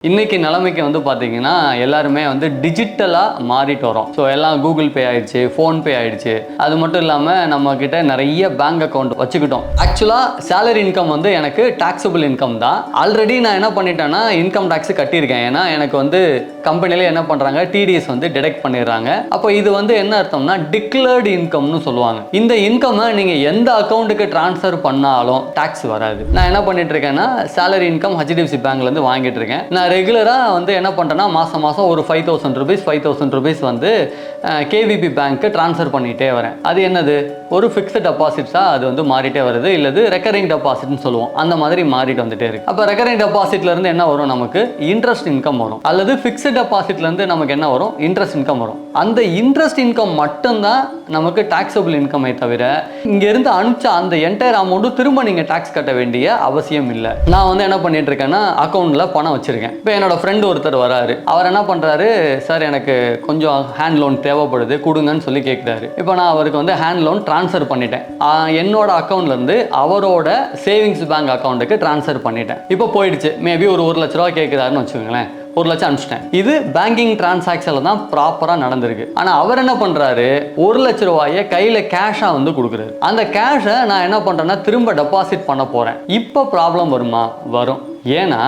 இன்னைக்கு நிலைமைக்கு பார்த்தீங்கன்னா எல்லாருமே டிஜிட்டலாக மாறிட்டு வரோம். ஸோ எல்லாம் கூகுள் பே ஆயிடுச்சு, ஃபோன்பே ஆயிடுச்சு. அது மட்டும் இல்லாமல் நம்ம கிட்ட நிறைய பேங்க் அக்கௌண்ட் வச்சுக்கிட்டோம். ஆக்சுவலாக சேலரி இன்கம் எனக்கு டாக்ஸபிள் இன்கம் தான். ஆல்ரெடி நான் என்ன பண்ணிட்டேன்னா இன்கம் டேக்ஸ் கட்டியிருக்கேன். ஏன்னா எனக்கு கம்பெனியில் என்ன பண்ணுறாங்க, டிடிஎஸ் டிடெக்ட் பண்ணிடுறாங்க. அப்போ இது என்ன அர்த்தம்னா டிக்ளேர்டு இன்கம்னு சொல்லுவாங்க. இந்த இன்கம்மை நீங்கள் எந்த அக்கௌண்ட்டுக்கு ட்ரான்ஸ்ஃபர் பண்ணாலும் டாக்ஸ் வராது. நான் என்ன பண்ணிட்டு இருக்கேன்னா சேலரி இன்கம் ஹெச்டிஎஃப்சி பேங்க்லேருந்து வாங்கிட்டு இருக்கேன். நான் ரெகுலராக என்ன பண்ணுறேன்னா மாதம் ஒரு 5,000 rupees கேவிபி பேங்க்கு ட்ரான்ஸ்ஃபர் பண்ணிகிட்டே வரேன். அது என்னது, ஒரு ஃபிக்ஸ்டு டெபாசிட்ஸாக அது மாறிட்டே வருது. இல்லது ரெக்கரிங் டெபாசிட்னு சொல்லுவோம். அந்த மாதிரி மாறிட்டு வந்துட்டே இருக்கு. அப்போ ரெக்கரிங் டெபாசிட்லேருந்து என்ன வரும், நமக்கு இன்ட்ரெஸ்ட் இன்கம் வரும். அல்லது ஃபிக்ஸ்டு டெபாசிட்லேருந்து நமக்கு என்ன வரும், இன்ட்ரெஸ்ட் இன்கம் வரும். அந்த இன்ட்ரெஸ்ட் இன்கம் மட்டும்தான் நமக்கு டாக்ஸபிள் இன்கமே தவிர இங்கேருந்து அனுப்பிச்ச அந்த என்டையர் அமௌண்ட்டு திரும்ப நீங்கள் டாக்ஸ் கட்ட வேண்டிய அவசியம் இல்லை. நான் என்ன பண்ணிட்டு இருக்கேன்னா அக்கௌண்ட்டில் பணம் வச்சிருக்கேன். இப்போ என்னோட ஃப்ரெண்டு ஒருத்தர் வராரு. அவர் என்ன பண்ணுறாரு, சார் எனக்கு கொஞ்சம் ஹேண்ட் லோன் தேவைப்படுது கொடுங்கன்னு சொல்லி கேட்குறாரு. இப்போ நான் அவருக்கு ஹேண்ட் லோன் ட்ரான்ஸ்ஃபர் பண்ணிட்டேன். என்னோட அக்கௌண்ட்லேருந்து அவரோட சேவிங்ஸ் பேங்க் அக்கௌண்ட்டுக்கு ட்ரான்ஸ்ஃபர் பண்ணிட்டேன். இப்போ போயிடுச்சு. மேபி ஒரு 1 லட்ச ரூபா கேட்குறாருன்னு வச்சுக்கோங்களேன். 1 லட்சம் அனுப்பிச்சிட்டேன். இது பேங்கிங் டிரான்சாக்ஷன்ல தான் ப்ராப்பராக நடந்திருக்கு. ஆனால் அவர் என்ன பண்ணுறாரு, 1 லட்ச ரூபாயை கையில் கேஷாக கொடுக்குறாரு. அந்த கேஷை நான் என்ன பண்ணுறேன்னா திரும்ப டெபாசிட் பண்ண போகிறேன். இப்போ ப்ராப்ளம் வருமா? வரும். ஏன்னா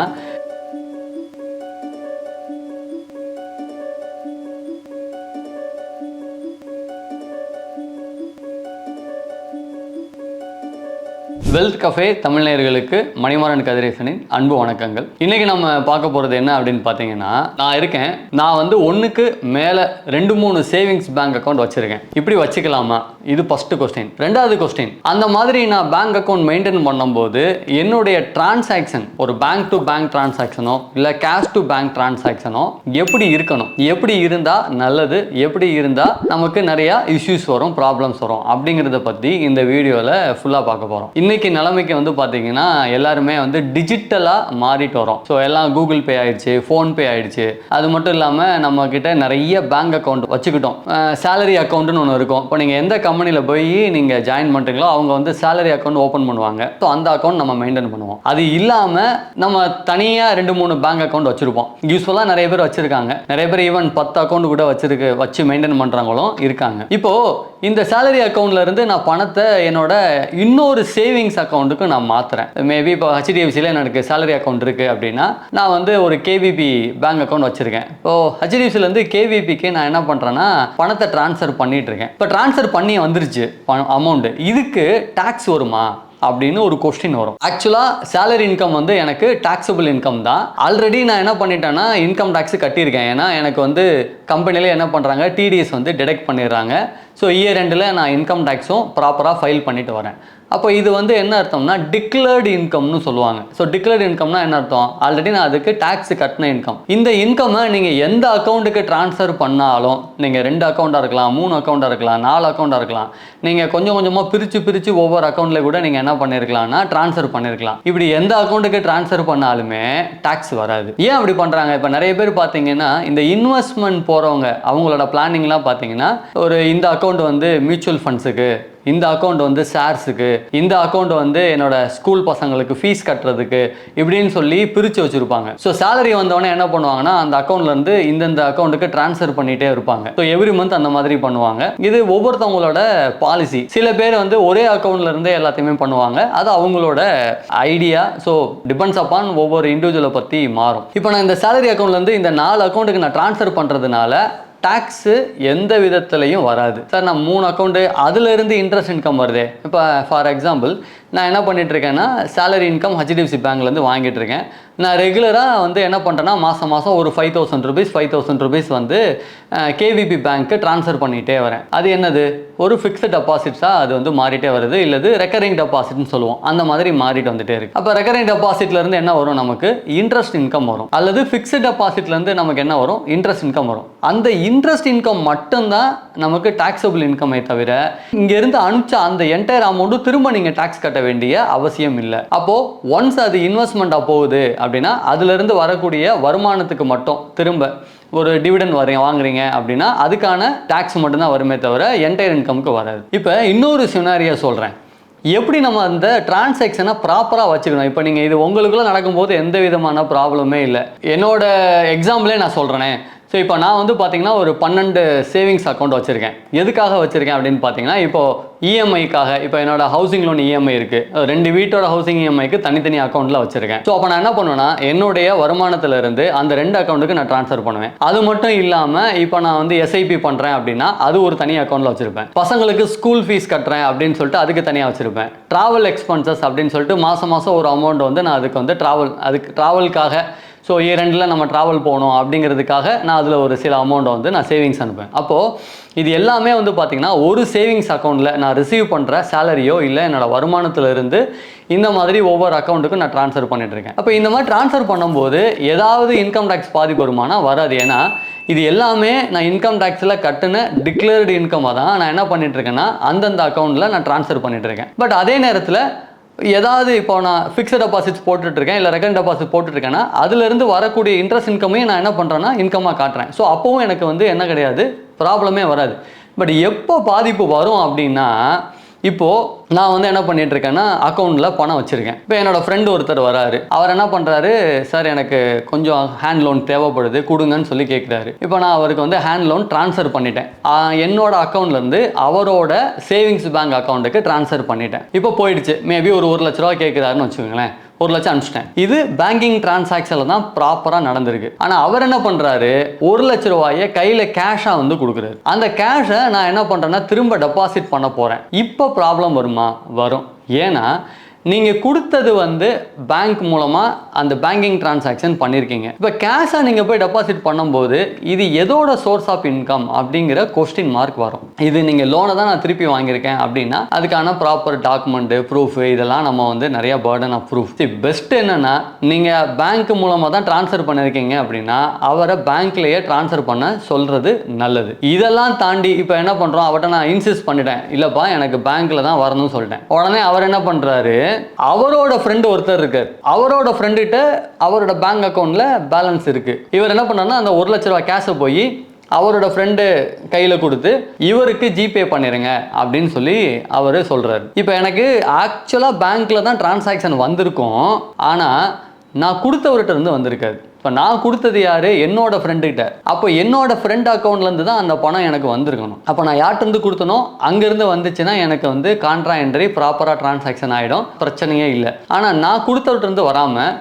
வெல்த் கஃபே தமிழ் நேயர்களுக்கு மணிமாறன் கதிரேசனின் அன்பு வணக்கங்கள். இன்னைக்கு நம்ம பார்க்க போகிறது என்ன அப்படின்னு பார்த்தீங்கன்னா, நான் இருக்கேன். நான் ஒன்றுக்கு மேலே 2-3 சேவிங்ஸ் பேங்க் அக்கௌண்ட் வச்சிருக்கேன். இப்படி வச்சுக்கலாமா? இது ஃபர்ஸ்ட் கொஸ்டின். ரெண்டாவது கொஸ்டின், அந்த மாதிரி நான் பேங்க் அக்கௌண்ட் மெயின்டைன் பண்ணும்போது என்னுடைய டிரான்சாக்ஷன் ஒரு பேங்க் டு பேங்க் டிரான்சாக்ஷனோ இல்லை கேஷ் டு பேங்க் டிரான்சாக்ஷனோ எப்படி இருக்கணும், எப்படி இருந்தால் நல்லது, எப்படி இருந்தால் நமக்கு நிறையா இஷ்யூஸ் வரும், ப்ராப்ளம்ஸ் வரும் அப்படிங்கிறத பற்றி இந்த வீடியோவில் ஃபுல்லாக பார்க்க போகிறோம். இன்னைக்கு நிலைமைக்கு பார்த்தீங்கன்னா எல்லாருமே டிஜிட்டலாக மாறிட்டு வரோம். ஸோ எல்லாம் கூகுள் பே ஆயிடுச்சு, ஃபோன்பே ஆயிடுச்சு. அது மட்டும் இல்லாமல் நம்ம கிட்ட நிறைய பேங்க் அக்கௌண்ட் வச்சுக்கிட்டோம். சேலரி அக்கௌண்ட்னு ஒன்று இருக்கும். இப்போ நீங்கள் எந்த கம்பெனியில் போய் நீங்கள் ஜாயின் பண்ணுறீங்களோ அவங்க சேலரி அக்கௌண்ட் ஓப்பன் பண்ணுவாங்க. ஸோ அந்த அக்கௌண்ட் நம்ம மெயின்டைன் பண்ணுவோம். அது இல்லாமல் நம்ம தனியாக 2-3 பேங்க் அக்கௌண்ட் வச்சுருப்போம். யூஸ்வலாக நிறைய பேர் வச்சுருக்காங்க. நிறைய பேர் ஈவன் 10 அக்கௌண்ட் கூட வச்சு மெயின்டைன் பண்ணுறவங்களும் இருக்காங்க. இப்போது இந்த சேலரி அக்கௌண்ட்ல இருந்து நான் பணத்தை என்னோட இன்னொரு சேவிங்ஸ் அக்கௌண்ட்டுக்கு நான் மாற்றுறேன். மேபி இப்போ ஹெச்டிஎஃப்சியில் எனக்கு சேலரி அக்கௌண்ட் இருக்குது அப்படின்னா நான் ஒரு கேவிபி பேங்க் அக்கௌண்ட் வச்சுருக்கேன். இப்போ ஹெச்டிஎஃப்சிலேருந்து கேவிபிக்கு நான் என்ன பண்ணுறேன்னா பணத்தை ட்ரான்ஸ்ஃபர் பண்ணிட்டு இருக்கேன். இப்போ ட்ரான்ஸ்ஃபர் பண்ணி வந்துருச்சு அமௌண்ட்டு. இதுக்கு டாக்ஸ் வருமா அப்படின்னு ஒரு கொஸ்டின் வரும். ஆக்சுவலாக சேலரி இன்கம் எனக்கு டாக்ஸபிள் இன்கம் தான். ஆல்ரெடி நான் என்ன பண்ணிட்டேன்னா இன்கம் டேக்ஸ் கட்டியிருக்கேன். ஏன்னா எனக்கு கம்பெனியில் என்ன பண்ணுறாங்க, டிடிஎஸ் டிடெக்ட் பண்ணிடுறாங்க. ஸோ இயர் எண்டில் நான் இன்கம் டேக்ஸும் ப்ராப்பராக ஃபைல் பண்ணிட்டு வரேன். அப்போ இது என்ன அர்த்தம்னா டிக்ளேர்டு இன்கம்னு சொல்லுவாங்க. ஸோ டிக்ளேர்டு இன்கம்னா என்ன அர்த்தம், ஆல்ரெடி நான் அதுக்கு டேக்ஸ் கட்டின இன்கம். இந்த இன்கம்மை நீங்கள் எந்த அக்கௌண்ட்டுக்கு ட்ரான்ஸ்ஃபர் பண்ணாலும், நீங்கள் 2 அக்கௌண்ட்டாக இருக்கலாம், 3 அக்கௌண்ட்டாக இருக்கலாம், 4 அக்கௌண்ட்டாக இருக்கலாம், நீங்கள் கொஞ்சம் கொஞ்சமாக பிரித்து ஒவ்வொரு அக்கௌண்ட்டில் கூட நீங்கள் என்ன பண்ணியிருக்கலாம்னா ட்ரான்ஸ்ஃபர் பண்ணியிருக்கலாம். இப்படி எந்த அக்கௌண்ட்டுக்கு ட்ரான்ஸ்ஃபர் பண்ணாலுமே டேக்ஸ் வராது. ஏன் அப்படி பண்ணுறாங்க? இப்போ நிறைய பேர் பார்த்தீங்கன்னா இந்த இன்வெஸ்ட்மெண்ட் போகிறவங்க அவங்களோட பிளானிங்லாம் பார்த்தீங்கன்னா இந்த அக்கௌண்ட் மியூச்சுவல் ஃபண்ட்ஸுக்கு, இந்த அக்கௌண்ட் ஷேர்ஸுக்கு, இந்த அக்கௌண்ட் என்னோட ஸ்கூல் பசங்களுக்கு ஃபீஸ் கட்டுறதுக்கு இப்படின்னு சொல்லி பிரித்து வச்சுருப்பாங்க. ஸோ சேலரி வந்தவொடனே என்ன பண்ணுவாங்கன்னா அந்த அக்கௌண்ட்லேருந்து இந்த அக்கௌண்ட்டுக்கு ட்ரான்ஸ்ஃபர் பண்ணிகிட்டே இருப்பாங்க. ஸோ எவ்ரி மந்த் அந்த மாதிரி பண்ணுவாங்க. இது ஒவ்வொருத்தவங்களோட பாலிசி. சில பேர் ஒரே அக்கௌண்ட்லேருந்தே எல்லாத்தையுமே பண்ணுவாங்க. அது அவங்களோட ஐடியா. ஸோ டிபெண்ட்ஸ் அப்பான் ஒவ்வொரு இண்டிவிஜுவலை பற்றி மாறும். இப்போ நான் இந்த சேலரி அக்கௌண்ட்லேருந்து இந்த 4 அக்கௌண்ட்டுக்கு நான் ட்ரான்ஸ்ஃபர் பண்ணுறதுனால டாக்ஸு எந்த விதத்துலையும் வராது. சார் நான் 3 அக்கௌண்ட்டு அதிலிருந்து இன்ட்ரெஸ்ட் இன்கம் வருதே. இப்போ ஃபார் எக்ஸாம்பிள் நான் என்ன பண்ணிட்டு இருக்கேன்னா சேலரி இன்கம் ஹெச்டிஎஃப்சி பேங்க்லேருந்து வாங்கிட்டு இருக்கேன். நான் ரெகுலராக என்ன பண்ணுறேன்னா மாதம் ஒரு 5,000 rupees கேவிபி பேங்க்கு ட்ரான்ஸ்ஃபர் பண்ணிகிட்டே வரேன். அது என்னது, ஒரு ஃபிக்ஸ்டு டெபாசிட்ஸாக அது மாறிட்டே வருது. இல்லது ரெக்கரிங் டெபாசிட்னு சொல்லுவோம். அந்த மாதிரி மாறிட்டு வந்துட்டே இருக்கு. அப்போ ரெக்கரிங் டெபாசிட்லேருந்து என்ன வரும், நமக்கு இன்ட்ரெஸ்ட் இன்கம் வரும். அல்லது ஃபிக்ஸ்டு டெபாசிட்லேருந்து நமக்கு என்ன வரும், இன்ட்ரெஸ்ட் இன்கம் வரும். அந்த இன்ட்ரெஸ்ட் இன்கம் மட்டும்தான் நமக்கு டாக்ஸபிள் இன்கமே தவிர இங்கேருந்து அனுப்பிச்ச அந்த என்டையர் அமௌண்ட்டு திரும்ப நீங்கள் டாக்ஸ் கட்ட வேண்டிய அவசியம் இல்லை. அப்போது ஒன்ஸ் அது இன்வெஸ்ட்மெண்ட்டாக போகுது அப்படின்னா அதிலிருந்து வரக்கூடிய வருமானத்துக்கு மட்டும் திரும்ப ஒரு டிவிடெண்ட் வாங்குறீங்க அப்படின்னா அதுக்கான டாக்ஸ் மட்டும்தான் வருமே தவிர என்டையர் இன்கமுக்கு வராது. இப்போ இன்னொரு சினாரியா சொல்கிறேன். எப்படி நம்ம அந்த டிரான்சாக்ஷனை ப்ராப்பராக வச்சுக்கணும். இப்போ நீங்கள் இது உங்களுக்குள்ள நடக்கும்போது எந்த விதமான ப்ராப்ளமே இல்லை. என்னோட எக்ஸாம்பிளே நான் சொல்கிறேனே. ஸோ இப்போ நான் வந்து பார்த்தீங்கன்னா ஒரு 12 சேவிங்ஸ் அக்கௌண்ட் வச்சுருக்கேன். எதுக்காக வச்சுருக்கேன் அப்படின்னு பார்த்தீங்கன்னா, இப்போது இஎம்ஐக்காக, இப்போ என்னோட ஹவுசிங் லோன் இஎம்ஐ இருக்குது, 2 வீட்டோட ஹவுசிங் இஎம்ஐக்கு தனித்தனி அக்கௌண்ட்டில் வச்சுருக்கேன். ஸோ அப்போ நான் என்ன பண்ணுவேன்னா, என்னுடைய வருமானத்திலிருந்து அந்த 2 அக்கௌண்ட்டுக்கு நான் ட்ரான்ஸ்ஃபர் பண்ணுவேன். அது மட்டும் இல்லாமல் இப்போ நான் வந்து எஸ்ஐபி பண்ணுறேன் அப்படின்னா அது ஒரு தனி அக்கௌண்ட்டில் வச்சுருப்பேன். பசங்களுக்கு ஸ்கூல் ஃபீஸ் கட்டுறேன் அப்படின்னு சொல்லிட்டு அதுக்கு தனியாக வச்சுருப்பேன். ட்ராவல் எக்ஸ்பென்சஸ் அப்படின்னு சொல்லிட்டு மாதம் ஒரு அமௌண்ட் வந்து நான் அதுக்கு வந்து ட்ராவலுக்காக, ஸோ இரண்டில் நம்ம ட்ராவல் போகணும் அப்படிங்கிறதுக்காக நான் அதில் ஒரு சில அமௌண்ட்டை வந்து நான் சேவிங்ஸ் அனுப்பேன். அப்போது இது எல்லாமே வந்து பார்த்திங்கன்னா ஒரு சேவிங்ஸ் அக்கௌண்ட்டில் நான் ரிசீவ் பண்ணுற சேலரியோ இல்லை என்னோடய வருமானத்திலிருந்து இந்த மாதிரி ஒவ்வொரு அக்கௌண்ட்டுக்கும் நான் ட்ரான்ஸ்ஃபர் பண்ணிட்டுருக்கேன். அப்போ இந்த மாதிரி ட்ரான்ஸ்ஃபர் பண்ணும்போது ஏதாவது இன்கம் டேக்ஸ் பாதிப்பு வருமானா வராது. ஏன்னா இது எல்லாமே நான் இன்கம் டேக்ஸில் கட்டின டிக்ளேர்டு இன்கமாக தான் நான் என்ன பண்ணிகிட்ருக்கேன்னா அந்தந்த அக்கௌண்ட்டில் நான் ட்ரான்ஸ்ஃபர் பண்ணிகிட்ருக்கேன். பட் அதே நேரத்தில் ஏதாவது இப்போ நான் ஃபிக்ஸட் டெபாசிட்ஸ் போட்டுட்ருக்கேன் இல்லை ரெக்கரிங் டெபாசிட் போட்டுட்ருக்கேன்னா அதுலேருந்து வரக்கூடிய இன்ட்ரெஸ்ட் இன்கமையும் நான் என்ன பண்ணுறேன்னா இன்கமாக காட்டுறேன். ஸோ அப்போவும் எனக்கு வந்து என்ன கிடையாது, ப்ராப்ளமே வராது. பட் எப்போ பாதிப்பு வரும் அப்படின்னா, இப்போது நான் வந்து என்ன பண்ணிகிட்ருக்கேன்னா அக்கௌண்ட்டில் பணம் வச்சுருக்கேன். இப்போ என்னோடய ஃப்ரெண்டு ஒருத்தர் வராரு. அவர் என்ன பண்ணுறாரு, சார் எனக்கு கொஞ்சம் ஹேண்ட் லோன் தேவைப்படுது கொடுங்கன்னு சொல்லி கேட்குறாரு. இப்போ நான் அவருக்கு வந்து ஹேண்ட் லோன் ட்ரான்ஸ்ஃபர் பண்ணிட்டேன். என்னோட அக்கௌண்ட்லேருந்து அவரோட சேவிங்ஸ் பேங்க் அக்கௌண்ட்டுக்கு ட்ரான்ஸ்ஃபர் பண்ணிட்டேன். இப்போ போயிடுச்சு. மேபி ஒரு 1 லட்ச ரூபா கேட்குறாருன்னு வச்சுக்கோங்களேன். 1 லட்சம் அனுப்பிச்சிட்டேன். இது பேங்கிங் டிரான்சாக்ஷனில் தான் ப்ராப்பராக நடந்திருக்கு. ஆனால் அவர் என்ன பண்ணுறாரு, 1 லட்ச ரூபாயை கையில் கேஷாக வந்து கொடுக்குறாரு. அந்த கேஷை நான் என்ன பண்ணுறேன்னா திரும்ப டெபாசிட் பண்ண போகிறேன். இப்போ ப்ராப்ளம் வருமா? வரும். ஏன்னா நீங்கள் கொடுத்தது வந்து பேங்க் மூலமாக அந்த பேங்கிங் டிரான்சாக்ஷன் பண்ணியிருக்கீங்க. இப்போ கேஷாக நீங்கள் போய் டெபாசிட் பண்ணும்போது இது எதோட சோர்ஸ் ஆஃப் இன்கம் அப்படிங்கிற கொஸ்டின் மார்க் வரும். இது நீங்கள் லோனை தான் நான் திருப்பி வாங்கியிருக்கேன் அப்படின்னா அதுக்கான ப்ராப்பர் டாக்குமெண்ட்டு, ப்ரூஃப், இதெல்லாம் நம்ம வந்து நிறைய பர்டன் ஆஃப் ப்ரூஃப். பெஸ்ட் என்னென்னா, நீங்கள் பேங்க் மூலமாக தான் ட்ரான்ஸ்ஃபர் பண்ணியிருக்கீங்க அப்படின்னா அவரை பேங்க்லேயே ட்ரான்ஸ்ஃபர் பண்ண சொல்கிறது நல்லது. இதெல்லாம் தாண்டி இப்போ என்ன பண்ணுறோம், அவர்கிட்ட நான் இன்சிஸ்ட் பண்ணிட்டேன், இல்லைப்பா எனக்கு பேங்க்கில் தான் வரணும்னு சொல்லிட்டேன். உடனே அவர் என்ன பண்ணுறாரு, அவரோட ஃப்ரெண்டு ஒருத்தர் இருக்கார். அவரோட ஃப்ரெண்டுகிட்ட அவரோட பேங்க் அக்கௌண்ட்ல பேலன்ஸ் இருக்கு. இவர் என்ன பண்ணாருன்னா அந்த 1 லட்ச ரூபா கேஷை போய் அவரோட ஃப்ரெண்டு கையில் கொடுத்து இவருக்கு ஜிபே பண்ணிடுங்க அப்படின்னு சொல்லி அவர் சொல்றாரு. இப்போ எனக்கு ஆக்சுவலாக பேங்க்ல தான் டிரான்சாக்ஷன் வந்திருக்கும், ஆனால் நான் கொடுத்தவர்கிட்ட இருந்து வந்திருக்காது. இப்போ நான் கொடுத்தது யார், என்னோட ஃப்ரெண்டுகிட்ட. அப்போ என்னோட ஃப்ரெண்ட் அக்கௌண்ட்லேருந்து தான் அந்த பணம் எனக்கு வந்திருக்கணும். அப்போ நான் யார்கிட்டருந்து கொடுத்தனோ அங்கேருந்து வந்துச்சுன்னா எனக்கு வந்து கான்ட்ரா என்ட்ரி ப்ராப்பராக டிரான்சாக்ஷன் ஆகிடும், பிரச்சனையே இல்லை. ஆனால் நான் கொடுத்தவர்கிட்ட வராமல்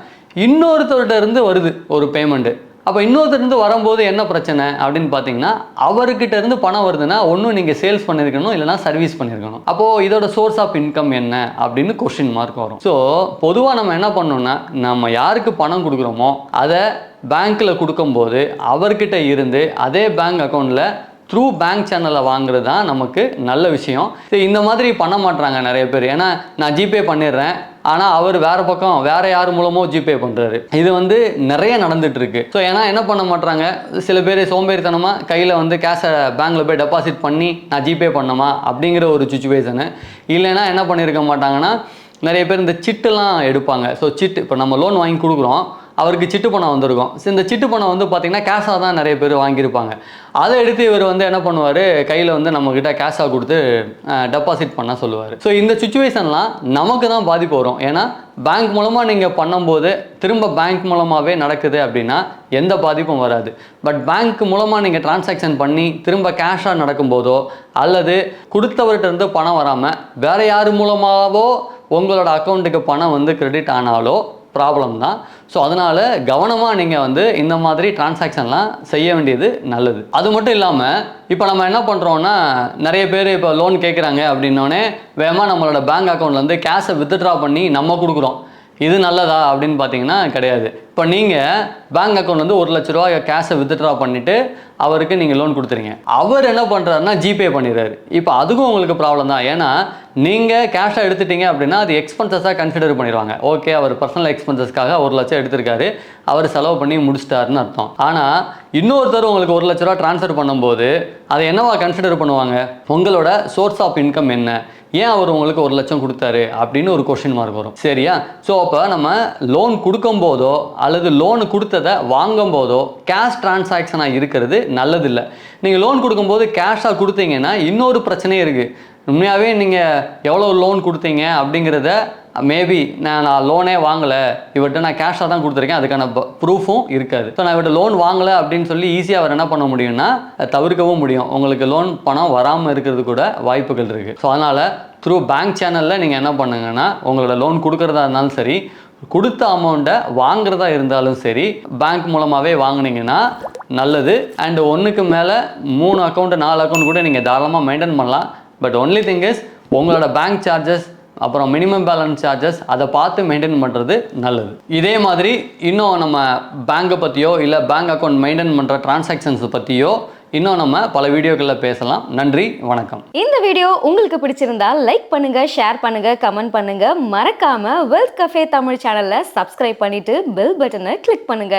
இன்னொருத்தர்கிட்ட இருந்து வருது ஒரு பேமெண்ட்டு. அப்போ இன்னொருத்தருந்து வரும்போது என்ன பிரச்சனை அப்படின்னு பார்த்தீங்கன்னா, அவர்கிட்ட இருந்து பணம் வருதுன்னா ஒன்றும் நீங்கள் சேல்ஸ் பண்ணியிருக்கணும், இல்லைனா சர்வீஸ் பண்ணியிருக்கணும். அப்போது இதோட சோர்ஸ் ஆஃப் இன்கம் என்ன அப்படின்னு கொஸ்டின் மார்க் வரும். ஸோ பொதுவாக நம்ம என்ன பண்ணோம்னா, நம்ம யாருக்கு பணம் கொடுக்குறோமோ அதை பேங்க்கில் கொடுக்கும்போது அவர்கிட்ட இருந்து அதே பேங்க் அக்கௌண்ட்டில் த்ரூ பேங்க் சேனலில் வாங்குறது தான் நமக்கு நல்ல விஷயம். இந்த மாதிரி பண்ண மாட்டாங்க நிறைய பேர். ஏன்னா நான் ஜிபே பண்ணிடுறேன், ஆனால் அவர் வேறு பக்கம் வேறு யார் மூலமோ ஜிபே பண்ணுறாரு. இது வந்து நிறைய நடந்துட்டு இருக்கு. ஸோ ஏன்னா என்ன பண்ண மாட்டாங்க, சில பேர் சோம்பேறித்தனமாக கையில் வந்து கேஷை பேங்க்கில் போய் டெபாசிட் பண்ணி நான் ஜிபே பண்ணமா அப்படிங்கிற ஒரு சுச்சுவேஷனு. இல்லைன்னா என்ன பண்ணியிருக்க மாட்டாங்கன்னா, நிறைய பேர் இந்த சிட்டுலாம் எடுப்பாங்க. ஸோ சிட்டு, இப்போ நம்ம லோன் வாங்கி கொடுக்குறோம், அவருக்கு சிட்டு பணம் வந்திருக்கும். இந்த சிட்டு பணம் வந்து பார்த்திங்கன்னா கேஷாக தான் நிறைய பேர் வாங்கியிருப்பாங்க. அதை எடுத்து இவர் வந்து என்ன பண்ணுவார், கையில் வந்து நம்மக்கிட்ட கேஷாக கொடுத்து டெபாசிட் பண்ண சொல்லுவார். ஸோ இந்த சுச்சுவேஷன்லாம் நமக்கு தான் பாதிப்பு வரும். ஏன்னா பேங்க் மூலமாக நீங்கள் பண்ணும்போது திரும்ப பேங்க் மூலமாகவே நடக்குது அப்படின்னா எந்த பாதிப்பும் வராது. பட் பேங்க் மூலமாக நீங்கள் டிரான்சாக்ஷன் பண்ணி திரும்ப கேஷாக நடக்கும்போதோ அல்லது கொடுத்தவர்கிட்ட இருந்து பணம் வராமல் வேறு யார் மூலமாகவோ உங்களோட அக்கௌண்ட்டுக்கு பணம் வந்து கிரெடிட் ஆனாலோ ப்ராப்ளம் தான். ஸோ அதனால் கவனமாக நீங்கள் வந்து இந்த மாதிரி டிரான்சாக்ஷன்லாம் செய்ய வேண்டியது நல்லது. அது மட்டும் இல்லாமல் இப்போ நம்ம என்ன பண்ணுறோன்னா, நிறைய பேர் இப்போ லோன் கேட்குறாங்க அப்படின்னோடனே வேகமாக நம்மளோட பேங்க் அக்கௌண்ட்லேருந்து கேஷை வித்ட்ரா பண்ணி நம்ம கொடுக்குறோம். இது நல்லதா அப்படின்னு பார்த்தீங்கன்னா கிடையாது. இப்போ நீங்கள் பேங்க் அக்கௌண்ட்லேருந்து 1 லட்ச ரூபா கேஷை வித்ட்ரா பண்ணிவிட்டு அவருக்கு நீங்கள் லோன் கொடுத்துறீங்க. அவர் என்ன பண்ணுறாருன்னா ஜிபே பண்ணிடுறாரு. இப்போ அதுக்கும் உங்களுக்கு ப்ராப்ளம் தான். ஏன்னா நீங்கள் கேஷாக எடுத்துட்டீங்க அப்படின்னா அது எக்ஸ்பென்சஸாக கன்சிடர் பண்ணிடுவாங்க. ஓகே, அவர் பர்சனல் எக்ஸ்பென்சஸ்க்காக 1 லட்சம் எடுத்திருக்காரு, அவர் செலவு பண்ணி முடிச்சிட்டாருன்னு அர்த்தம். ஆனால் இன்னொருத்தர் உங்களுக்கு 1 லட்ச ரூபா ட்ரான்ஸ்ஃபர் பண்ணும்போது அதை என்னவா கன்சிடர் பண்ணுவாங்க, உங்களோட சோர்ஸ் ஆஃப் இன்கம் என்ன, ஏன் அவர் உங்களுக்கு 1 லட்சம் கொடுத்தாரு அப்படின்னு ஒரு கொஸ்டின் மார்க் வரும். சரியா? ஸோ அப்போ நம்ம லோன் கொடுக்கும் போதோ அல்லது லோன் கொடுத்ததை வாங்கும் போதோ கேஷ் டிரான்சாக்ஷனாக இருக்கிறது நல்லதில்லை. நீங்கள் லோன் கொடுக்கும்போது கேஷாக கொடுத்தீங்கன்னா இன்னொரு பிரச்சனையே இருக்குது. உண்மையாகவே நீங்கள் எவ்வளோ லோன் கொடுத்தீங்க அப்படிங்கிறத மேபி நான் லோனே வாங்கலை, இவர்கிட்ட நான் கேஷாக தான் கொடுத்துருக்கேன், அதுக்கான ப்ரூஃபும் இருக்காது. ஸோ நான் இவர்கிட்ட லோன் வாங்கலை அப்படின்னு சொல்லி ஈஸியாக அவர் என்ன பண்ண முடியும்னா தவிர்க்கவும் முடியும். உங்களுக்கு லோன் பணம் வராமல் இருக்கிறது கூட வாய்ப்புகள் இருக்குது. ஸோ அதனால் த்ரூ பேங்க் சேனலில் நீங்கள் என்ன பண்ணுங்கன்னா, உங்களோட லோன் கொடுக்குறதா இருந்தாலும் சரி, கொடுத்த அமௌண்ட்டை வாங்குறதா இருந்தாலும் சரி, பேங்க் மூலமாகவே வாங்கினீங்கன்னா நல்லது. அண்ட் ஒன்றுக்கு மேலே 3 அக்கௌண்ட் 4 அக்கௌண்ட் கூட நீங்கள் தாராளமாக மெயின்டைன் பண்ணலாம். பட் ஒன்லி திங் இஸ் உங்களோட பேங்க் சார்ஜஸ் அப்புறம் மினிமம் பேலன்ஸ் சார்ஜஸ் அதை பார்த்து மெயின்டைன் பண்ணுறது நல்லது. இதே மாதிரி இன்னும் நம்ம பேங்கை பற்றியோ இல்லை பேங்க் அக்கௌண்ட் மெயின்டைன் பண்ணுற டிரான்சாக்ஷன்ஸ் பற்றியோ இன்னும் நம்ம பல வீடியோக்களில் பேசலாம். நன்றி, வணக்கம். இந்த வீடியோ உங்களுக்கு பிடிச்சிருந்தா லைக் பண்ணுங்க, ஷேர் பண்ணுங்க, கமெண்ட் பண்ணுங்க. மறக்காம வெல்த் கஃபே தமிழ் சேனலை சப்ஸ்கிரைப் பண்ணிட்டு பெல் பட்டனை கிளிக் பண்ணுங்க.